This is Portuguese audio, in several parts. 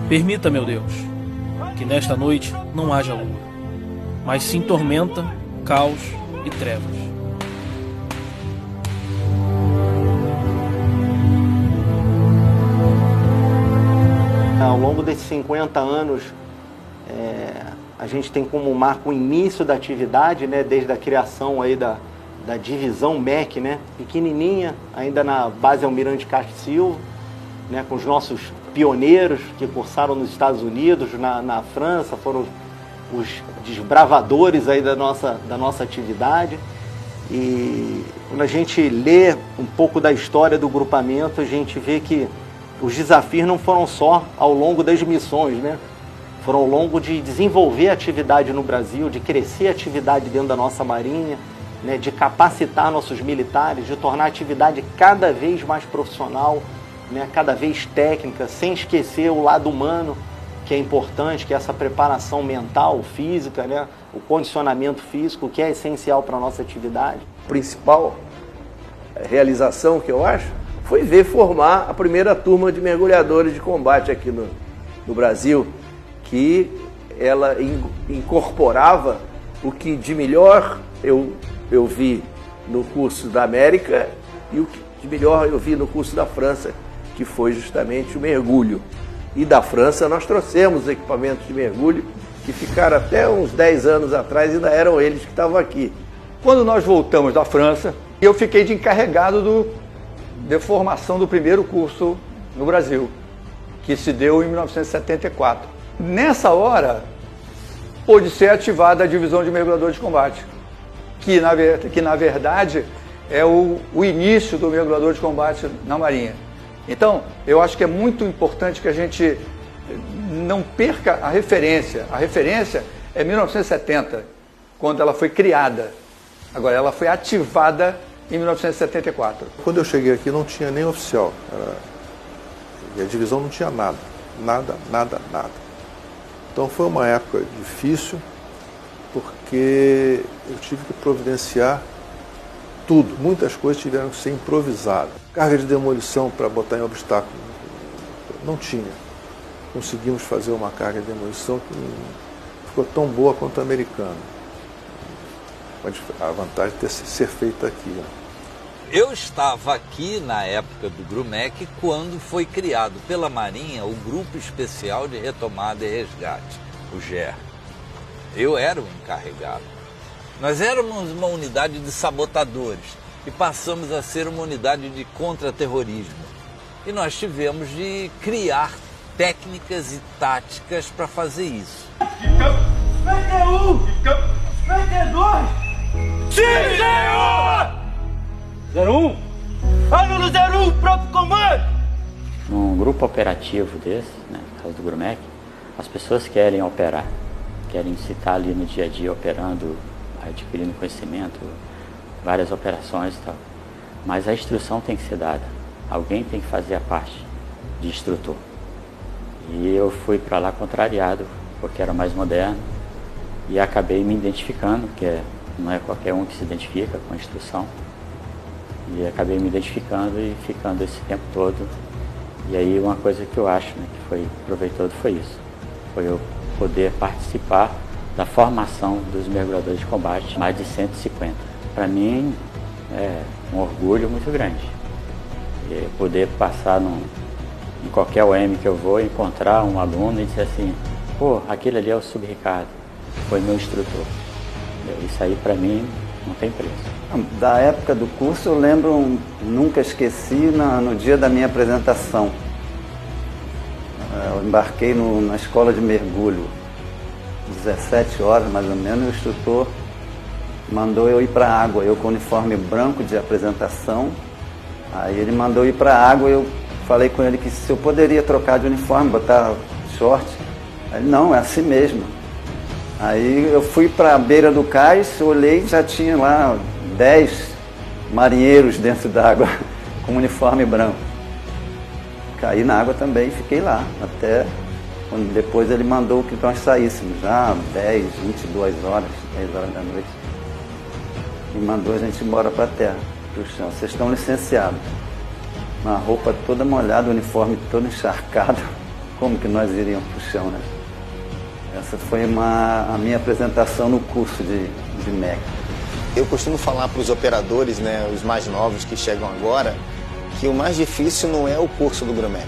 Permita, meu Deus, que nesta noite não haja lua, mas sim tormenta, caos e trevas. Ao longo desses 50 anos, a gente tem como marco o início da atividade, né, desde a criação aí da divisão MEC, né, pequenininha, ainda na base Almirante Castro Silva, né, com os nossos pioneiros que cursaram nos Estados Unidos, na França, foram os desbravadores aí da nossa atividade. E quando a gente lê um pouco da história do grupamento, a gente vê que os desafios não foram só ao longo das missões, né? Foram ao longo de desenvolver a atividade no Brasil, de crescer a atividade dentro da nossa Marinha, né? De capacitar nossos militares, de tornar a atividade cada vez mais profissional, né? Cada vez técnica, sem esquecer o lado humano, que é importante, que é essa preparação mental, física, né? O condicionamento físico, que é essencial para a nossa atividade. A principal realização que eu acho foi ver formar a primeira turma de mergulhadores de combate aqui no Brasil, que ela incorporava o que de melhor eu vi no curso da América e o que de melhor eu vi no curso da França, que foi justamente o mergulho. E da França nós trouxemos equipamentos de mergulho que ficaram até uns 10 anos atrás, ainda eram eles que estavam aqui. Quando nós voltamos da França, eu fiquei de encarregado de formação do primeiro curso no Brasil, que se deu em 1974. Nessa hora, pôde ser ativada a divisão de mergulhadores de combate, que na verdade é o início do mergulhador de combate na Marinha. Então, eu acho que é muito importante que a gente não perca a referência. A referência é 1970, quando ela foi criada. Agora, ela foi ativada em 1974. Quando eu cheguei aqui não tinha nem oficial. E a divisão não tinha nada. Nada. Então foi uma época difícil, porque eu tive que providenciar tudo. Muitas coisas tiveram que ser improvisadas. Carga de demolição para botar em obstáculo não tinha. Conseguimos fazer uma carga de demolição que ficou tão boa quanto a americana. A vantagem de ser feita aqui. Né? Eu estava aqui na época do GRUMEC quando foi criado pela Marinha o Grupo Especial de Retomada e Resgate, o GER. Eu era o encarregado. Nós éramos uma unidade de sabotadores e passamos a ser uma unidade de contra-terrorismo. E nós tivemos de criar técnicas e táticas para fazer isso. 51! 52! Sim, senhor! 01! Olha no 01, próprio comando! Num grupo operativo desse, né, no caso do GRUMEC, as pessoas querem operar, querem se estar ali no dia a dia operando, adquirindo conhecimento, várias operações e tal. Mas a instrução tem que ser dada. Alguém tem que fazer a parte de instrutor. E eu fui para lá contrariado, porque era mais moderno, e acabei me identificando, porque não é qualquer um que se identifica com a instrução. E acabei me identificando e ficando esse tempo todo. E aí uma coisa que eu acho, né, que foi proveitoso foi isso. Foi eu poder participar da formação dos mergulhadores de combate, mais de 150. Para mim é um orgulho muito grande. E poder passar em qualquer OM que eu vou, encontrar um aluno e dizer assim, pô, aquele ali é o Sub-Ricardo, foi meu instrutor. Isso aí para mim não tem preço. Da época do curso eu lembro, nunca esqueci, no dia da minha apresentação. Eu embarquei na escola de mergulho, 17 horas mais ou menos, o instrutor mandou eu ir para a água, eu com uniforme branco de apresentação. Aí ele mandou ir para a água, eu falei com ele que se eu poderia trocar de uniforme, botar short. Aí, não, é assim mesmo. Aí eu fui para a beira do cais, olhei, já tinha lá 10 marinheiros dentro d'água com uniforme branco. Caí na água também e fiquei lá, até Depois ele mandou que nós saíssemos, já 10, 22 horas, 10 horas da noite. E mandou a gente embora para a terra, para o chão. Vocês estão licenciados. Uma roupa toda molhada, o uniforme todo encharcado. Como que nós iríamos para o chão, né? Essa foi a minha apresentação no curso de MEC. Eu costumo falar para os operadores, né, os mais novos que chegam agora, que o mais difícil não é o curso do GRUMEC.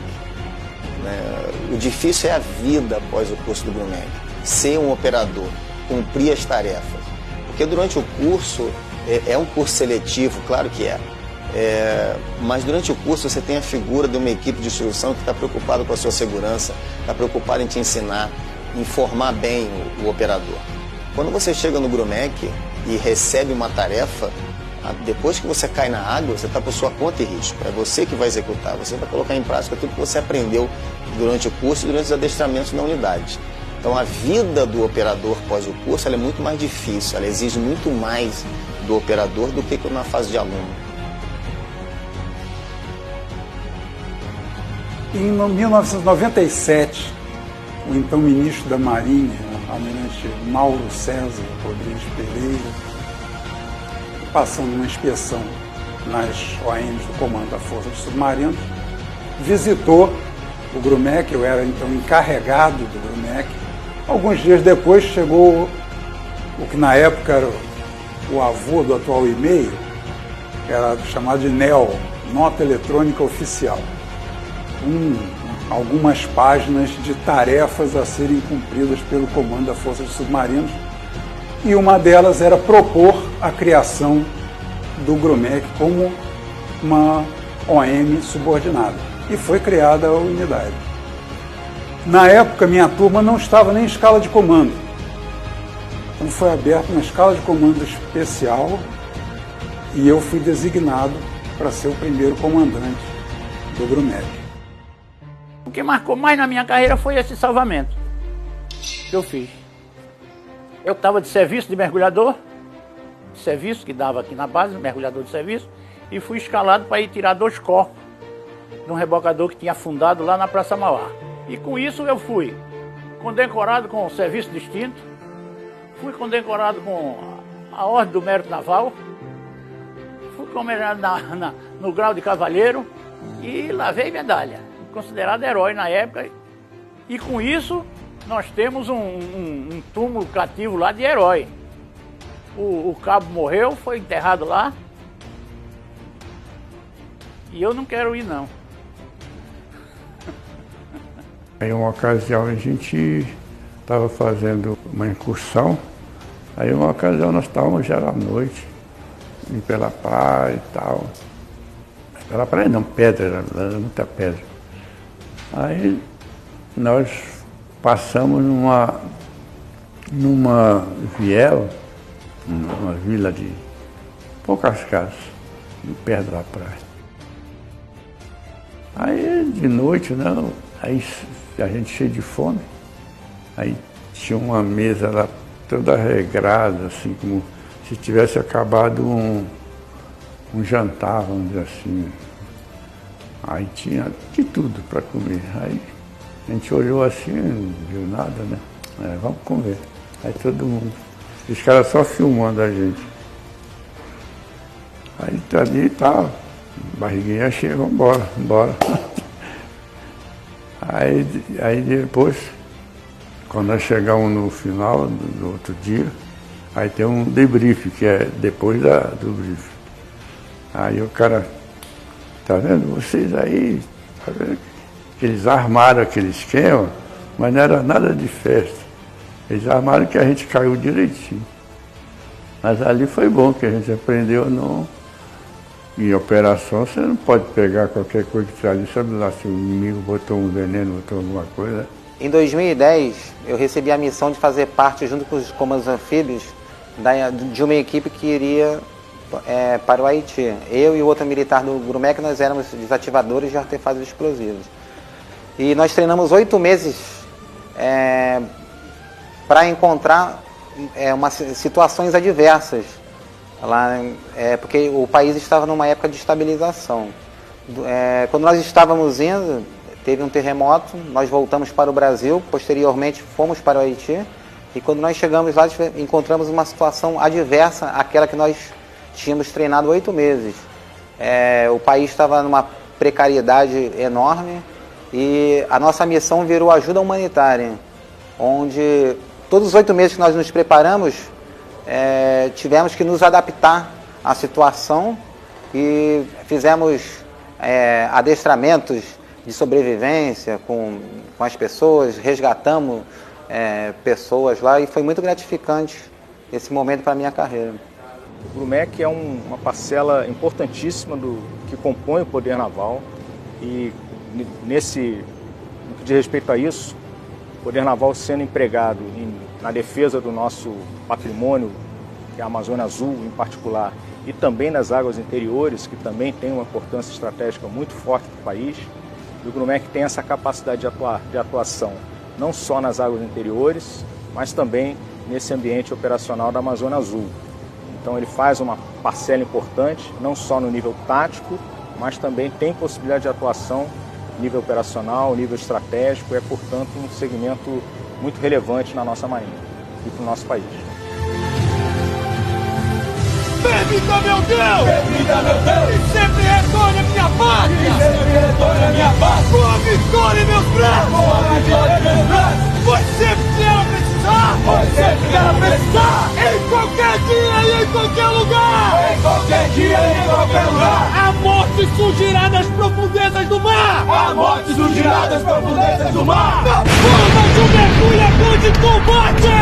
O difícil é a vida após o curso do GRUMEC. Ser um operador, cumprir as tarefas. Porque durante o curso, é um curso seletivo, claro que é. Mas durante o curso você tem a figura de uma equipe de instrução que está preocupada com a sua segurança, está preocupada em te ensinar, em formar bem o operador. Quando você chega no GRUMEC e recebe uma tarefa, depois que você cai na água, você está por sua conta e risco. É você que vai executar, você vai colocar em prática tudo que você aprendeu durante o curso e durante os adestramentos na unidade. Então a vida do operador pós o curso ela é muito mais difícil, ela exige muito mais do operador do que na fase de aluno. Em 1997, o então ministro da Marinha, o almirante Mauro César Rodrigues Pereira, passando uma inspeção nas ONs do Comando da Força dos Submarinos, visitou o GRUMEC, eu era então encarregado do GRUMEC. Alguns dias depois chegou o que na época era o avô do atual e-mail, era chamado de NEO, Nota Eletrônica Oficial. Algumas páginas de tarefas a serem cumpridas pelo Comando da Força dos Submarinos, e uma delas era propor a criação do GRUMEC como uma OM subordinada. E foi criada a unidade. Na época, minha turma não estava nem em escala de comando. Então foi aberto uma escala de comando especial e eu fui designado para ser o primeiro comandante do GRUMEC. O que marcou mais na minha carreira foi esse salvamento que eu fiz. Eu estava de serviço de mergulhador, que dava aqui na base, mergulhador de serviço, e fui escalado para ir tirar 2 corpos de um rebocador que tinha afundado lá na Praça Mauá. E com isso eu fui condecorado com o serviço distinto, fui condecorado com a Ordem do Mérito Naval, fui condecorado no grau de cavalheiro e lavei medalha, considerado herói na época. E com isso nós temos um túmulo cativo lá de herói. O cabo morreu, foi enterrado lá. E eu não quero ir, não. Em uma ocasião a gente estava fazendo uma incursão. Aí uma ocasião nós estávamos já à noite, indo pela praia e tal. Pela praia não, pedra, era muita pedra. Aí nós passamos numa viela, numa vila de poucas casas, perto da praia. Aí de noite, né, aí a gente cheio de fome, aí tinha uma mesa lá toda regrada, assim, como se tivesse acabado um jantar, vamos dizer assim. Aí tinha de tudo para comer. Aí a gente olhou assim, não viu nada, né? Vamos comer. Aí todo mundo, os caras só filmando a gente. Aí tá ali e tal, barriguinha cheia, vamos embora. Aí depois, quando nós chegamos no final do outro dia, aí tem um debrief, que é depois do brief. Aí o cara, tá vendo, vocês aí, tá vendo? Eles armaram aquele esquema, mas não era nada de festa. Eles armaram que a gente caiu direitinho. Mas ali foi bom, que a gente aprendeu não. Em operação você não pode pegar qualquer coisa que está ali, sabe lá se o inimigo botou um veneno, botou alguma coisa. Em 2010, eu recebi a missão de fazer parte, junto com os comandos anfíbios, de uma equipe que iria para o Haiti. Eu e outro militar do GRUMEC, nós éramos desativadores de artefatos explosivos. E nós treinamos 8 meses para encontrar situações adversas. Lá, porque o país estava numa época de estabilização. Quando nós estávamos indo, teve um terremoto, nós voltamos para o Brasil, posteriormente fomos para o Haiti, e quando nós chegamos lá, encontramos uma situação adversa àquela que nós tínhamos treinado 8 meses. O país estava numa precariedade enorme e a nossa missão virou ajuda humanitária, onde todos os 8 meses que nós nos preparamos, tivemos que nos adaptar à situação e fizemos adestramentos de sobrevivência com as pessoas, resgatamos pessoas lá e foi muito gratificante esse momento para a minha carreira. O GRUMEC é uma parcela importantíssima que compõe o Poder Naval e no que diz respeito a isso, o Poder Naval sendo empregado na defesa do nosso patrimônio, que é a Amazônia Azul em particular, e também nas águas interiores, que também tem uma importância estratégica muito forte para o país. E o GRUMEC tem essa capacidade de atuação não só nas águas interiores, mas também nesse ambiente operacional da Amazônia Azul. Então ele faz uma parcela importante, não só no nível tático, mas também tem possibilidade de atuação nível operacional, nível estratégico, é portanto um segmento muito relevante na nossa Marinha e para o nosso país. Permita, meu Deus! Permita, meu Deus! E sempre retorne a minha pátria! E sempre retorne a minha pátria! Com a vitória em meus braços! Com a vitória em meus braços! Pois sempre que ela precisar! Pois sempre que ela precisar! Em qualquer dia e em qualquer lugar! Em qualquer dia e em qualquer lugar! A morte surgirá das profundezas do mar! A morte surgirá das profundezas do mar! Na forma de um mergulhador de combate!